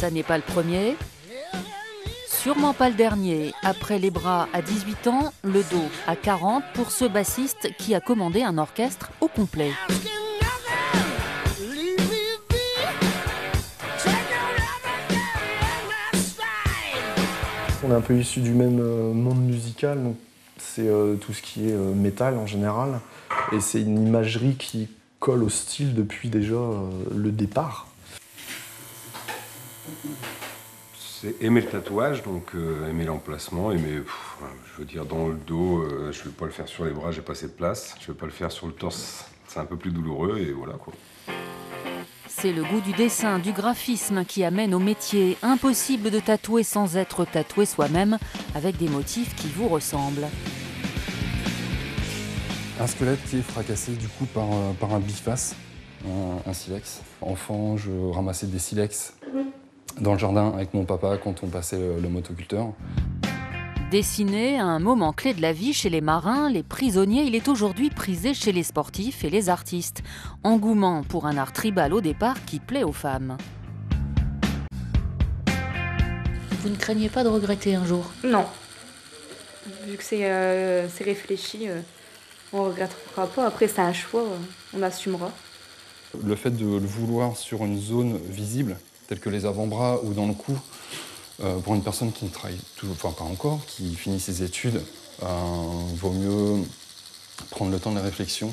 Ça n'est pas le premier, sûrement pas le dernier. Après les bras à 18 ans, le dos à 40 pour ce bassiste qui a commandé un orchestre au complet. On est un peu issus du même monde musical, donc c'est tout ce qui est métal en général. Et c'est une imagerie qui colle au style depuis déjà le départ. C'est aimer le tatouage, donc aimer l'emplacement, aimer, je veux dire, dans le dos, je ne vais pas le faire sur les bras, j'ai pas assez de place. Je ne vais pas le faire sur le torse, c'est un peu plus douloureux et voilà quoi. C'est le goût du dessin, du graphisme qui amène au métier. Impossible de tatouer sans être tatoué soi-même, avec des motifs qui vous ressemblent. Un squelette qui est fracassé du coup par un biface, un silex. Enfant, je ramassais des silex dans le jardin avec mon papa quand on passait le motoculteur. Dessiner, un moment clé de la vie chez les marins, les prisonniers, il est aujourd'hui prisé chez les sportifs et les artistes. Engouement pour un art tribal au départ qui plaît aux femmes. Vous ne craignez pas de regretter un jour? Non. Vu que c'est réfléchi, on ne regrettera pas. Après, c'est un choix, on assumera. Le fait de le vouloir sur une zone visible, telle que les avant-bras ou dans le cou, pour une personne qui ne travaille enfin pas encore, qui finit ses études, vaut mieux prendre le temps de la réflexion,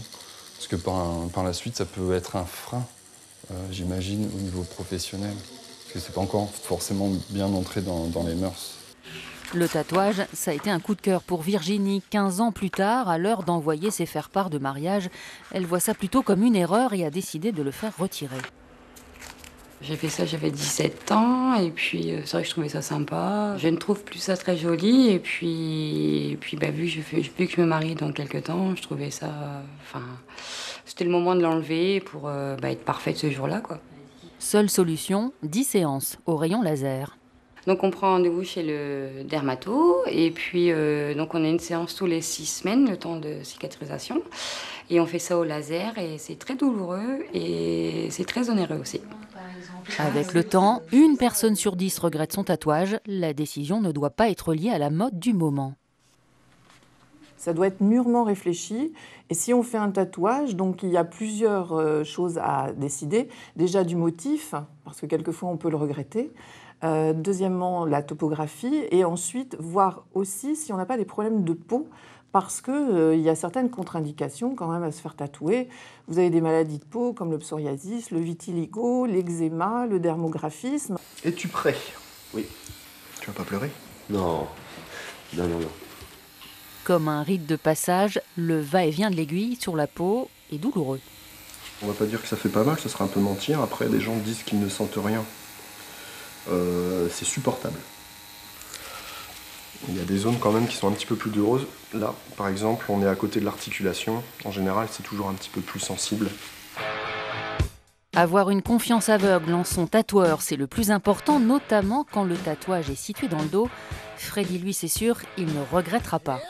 parce que par la suite, ça peut être un frein, j'imagine, au niveau professionnel, parce que c'est pas encore forcément bien entré dans les mœurs. Le tatouage, ça a été un coup de cœur pour Virginie. 15 ans plus tard, à l'heure d'envoyer ses faire-part de mariage, elle voit ça plutôt comme une erreur et a décidé de le faire retirer. J'ai fait ça, j'avais 17 ans, et puis c'est vrai que je trouvais ça sympa. Je ne trouve plus ça très joli, et puis vu que je me marie dans quelques temps, je trouvais ça... c'était le moment de l'enlever pour être parfaite ce jour-là, quoi. Seule solution, 10 séances au rayon laser. Donc on prend rendez-vous chez le dermato, et puis donc on a une séance tous les 6 semaines, le temps de cicatrisation. Et on fait ça au laser, et c'est très douloureux, et c'est très onéreux aussi. Avec le temps, 1 personne sur 10 regrette son tatouage. La décision ne doit pas être liée à la mode du moment. Ça doit être mûrement réfléchi. Et si on fait un tatouage, donc il y a plusieurs choses à décider. Déjà du motif, parce que quelquefois on peut le regretter. Deuxièmement, la topographie. Et ensuite, voir aussi si on n'a pas des problèmes de peau. Parce qu'il y a certaines contre-indications quand même à se faire tatouer. Vous avez des maladies de peau comme le psoriasis, le vitiligo, l'eczéma, le dermographisme. Es-tu prêt? Oui. Tu vas pas pleurer? Non. Non. Comme un rite de passage, le va-et-vient de l'aiguille sur la peau est douloureux. On va pas dire que ça fait pas mal, ça serait un peu mentir. Après, des gens disent qu'ils ne sentent rien. C'est supportable. Il y a des zones quand même qui sont un petit peu plus douloureuses. Là, par exemple, on est à côté de l'articulation. En général, c'est toujours un petit peu plus sensible. Avoir une confiance aveugle en son tatoueur, c'est le plus important, notamment quand le tatouage est situé dans le dos. Freddy, lui, c'est sûr, il ne regrettera pas.